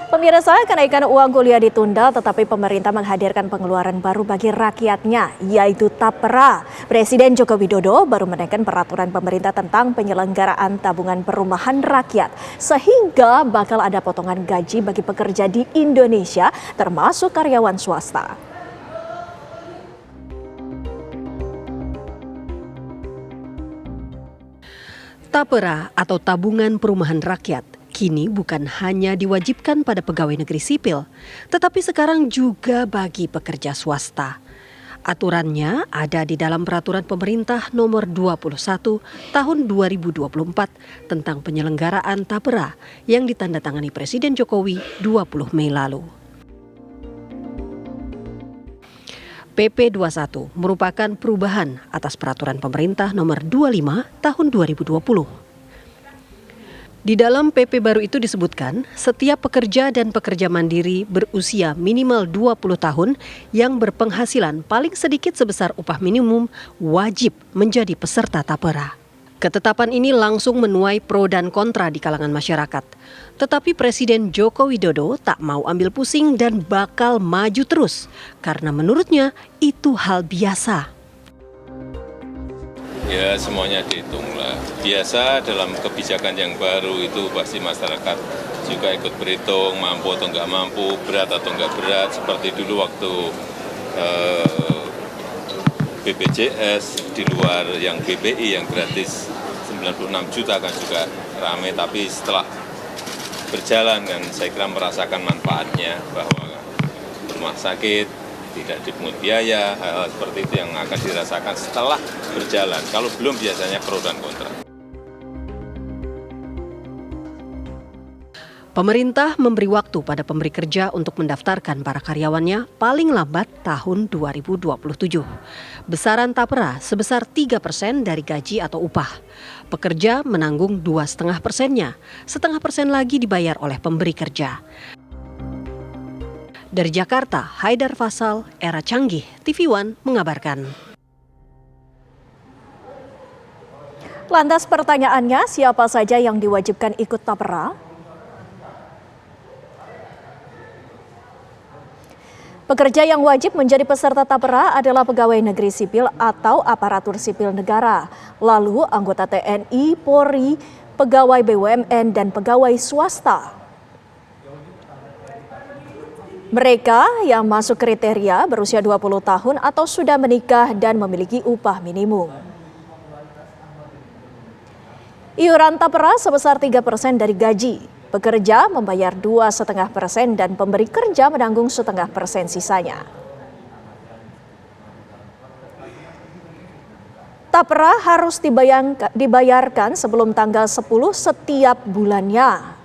Pemirsa, kenaikan uang kuliah ditunda tetapi pemerintah menghadirkan pengeluaran baru bagi rakyatnya, yaitu Tapera. Presiden Joko Widodo baru menaikkan peraturan pemerintah tentang penyelenggaraan tabungan perumahan rakyat, sehingga bakal ada potongan gaji bagi pekerja di Indonesia, termasuk karyawan swasta. Tapera atau tabungan perumahan rakyat kini bukan hanya diwajibkan pada pegawai negeri sipil, tetapi sekarang juga bagi pekerja swasta. Aturannya ada di dalam Peraturan Pemerintah Nomor 21 Tahun 2024 tentang penyelenggaraan Tapera yang ditandatangani Presiden Jokowi 20 Mei lalu. PP 21 merupakan perubahan atas Peraturan Pemerintah Nomor 25 Tahun 2020. Di dalam PP baru itu disebutkan, setiap pekerja dan pekerja mandiri berusia minimal 20 tahun yang berpenghasilan paling sedikit sebesar upah minimum wajib menjadi peserta Tapera. Ketetapan ini langsung menuai pro dan kontra di kalangan masyarakat. Tetapi Presiden Joko Widodo tak mau ambil pusing dan bakal maju terus, karena menurutnya itu hal biasa. Ya semuanya dihitunglah. Biasa dalam kebijakan yang baru itu pasti masyarakat juga ikut berhitung, mampu atau nggak mampu, berat atau nggak berat. Seperti dulu waktu BPJS di luar yang BPI yang gratis 96 juta kan juga ramai. Tapi setelah berjalan kan saya kira merasakan manfaatnya bahwa rumah sakit tidak dipungut biaya, hal-hal seperti itu yang akan dirasakan setelah berjalan. Kalau belum biasanya pro dan kontra. Pemerintah memberi waktu pada pemberi kerja untuk mendaftarkan para karyawannya paling lambat tahun 2027. Besaran Tapera sebesar 3% dari gaji atau upah. Pekerja menanggung 2,5%-nya, 0,5% lagi dibayar oleh pemberi kerja. Dari Jakarta, Haidar Faisal, Era Canggih, TV One mengabarkan. Lantas pertanyaannya, siapa saja yang diwajibkan ikut Tapera? Pekerja yang wajib menjadi peserta Tapera adalah pegawai negeri sipil atau aparatur sipil negara, lalu anggota TNI, Polri, pegawai BUMN, dan pegawai swasta. Mereka yang masuk kriteria berusia 20 tahun atau sudah menikah dan memiliki upah minimum. Iuran Tapera sebesar 3% dari gaji. Pekerja membayar 2,5% dan pemberi kerja menanggung 0,5% sisanya. Tapera harus dibayarkan sebelum tanggal 10 setiap bulannya.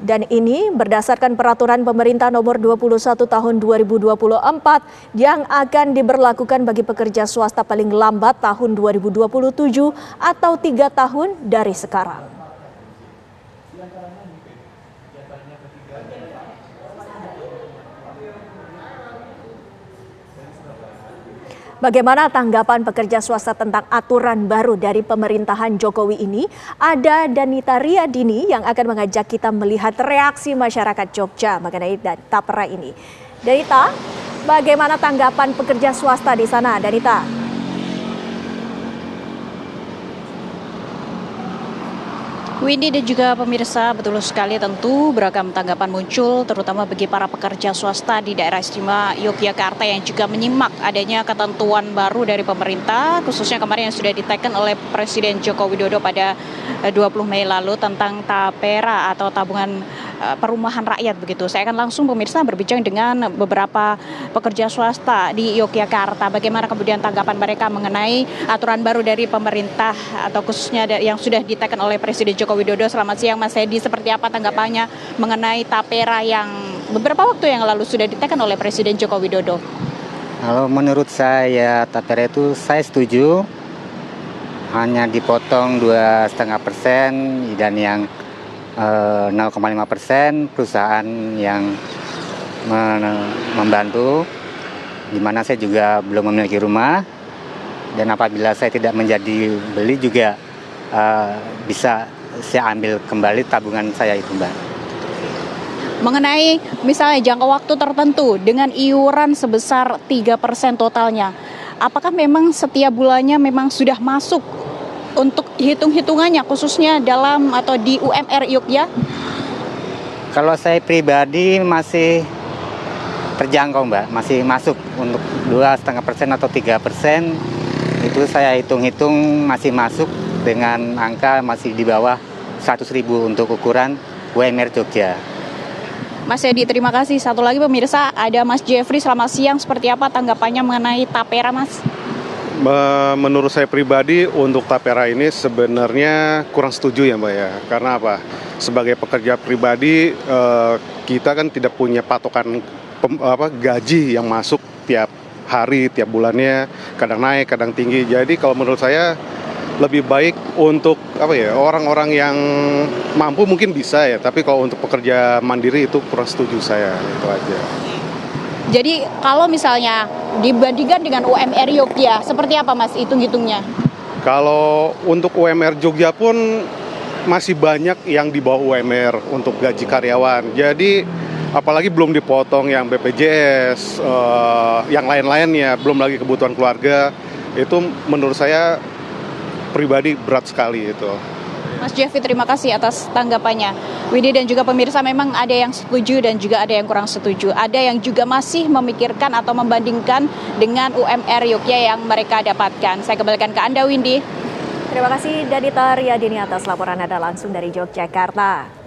Dan ini berdasarkan Peraturan Pemerintah Nomor 21 Tahun 2024 yang akan diberlakukan bagi pekerja swasta paling lambat tahun 2027 atau 3 tahun dari sekarang. Bagaimana tanggapan pekerja swasta tentang aturan baru dari pemerintahan Jokowi ini? Ada Danita Riyadini yang akan mengajak kita melihat reaksi masyarakat Jogja mengenai Tapera ini. Danita, bagaimana tanggapan pekerja swasta di sana, Danita? Windy dan juga pemirsa, betul sekali tentu beragam tanggapan muncul terutama bagi para pekerja swasta di daerah istimewa Yogyakarta yang juga menyimak adanya ketentuan baru dari pemerintah khususnya kemarin yang sudah diteken oleh Presiden Joko Widodo pada 20 Mei lalu tentang Tapera atau tabungan perumahan rakyat begitu. Saya akan langsung pemirsa berbincang dengan beberapa pekerja swasta di Yogyakarta. Bagaimana kemudian tanggapan mereka mengenai aturan baru dari pemerintah atau khususnya yang sudah diteken oleh Presiden Joko Widodo. Selamat siang Mas Hedi, seperti apa tanggapannya mengenai Tapera yang beberapa waktu yang lalu sudah diteken oleh Presiden Joko Widodo? Kalau menurut saya Tapera itu saya setuju, hanya dipotong 2,5% dan yang 0,5% perusahaan yang membantu, di mana saya juga belum memiliki rumah dan apabila saya tidak menjadi beli juga bisa saya ambil kembali tabungan saya itu, Mbak. Mengenai misalnya jangka waktu tertentu dengan iuran sebesar 3% totalnya, apakah memang setiap bulannya memang sudah masuk untuk hitung-hitungannya khususnya dalam atau di UMR Yogya? Kalau saya pribadi masih terjangkau, Mbak, masih masuk untuk 2,5% atau 3%. Itu saya hitung-hitung masih masuk dengan angka masih di bawah 100.000 untuk ukuran UMR Jogja. Mas Edi, terima kasih. Satu lagi pemirsa, ada Mas Jeffrey. Selamat siang, seperti apa tanggapannya mengenai tapera, Mas? Menurut saya pribadi untuk tapera ini sebenarnya kurang setuju ya, Mbak ya. Karena apa? Sebagai pekerja pribadi kita kan tidak punya patokan gaji yang masuk tiap hari, tiap bulannya, kadang naik, kadang tinggi. Jadi kalau menurut saya lebih baik untuk orang-orang yang mampu mungkin bisa ya, tapi kalau untuk pekerja mandiri itu kurang setuju saya, itu aja. Jadi kalau misalnya dibandingkan dengan UMR Yogya, seperti apa Mas hitung-hitungnya? Kalau untuk UMR Jogja pun masih banyak yang di bawah UMR untuk gaji karyawan. Jadi apalagi belum dipotong yang BPJS, yang lain-lainnya, belum lagi kebutuhan keluarga. Itu menurut saya pribadi berat sekali itu. Mas Jeffrey, terima kasih atas tanggapannya. Widi dan juga pemirsa, memang ada yang setuju dan juga ada yang kurang setuju. Ada yang juga masih memikirkan atau membandingkan dengan UMR Yogya yang mereka dapatkan. Saya kembalikan ke Anda, Windy. Terima kasih Danita Riyadini atas laporan Anda langsung dari Yogyakarta.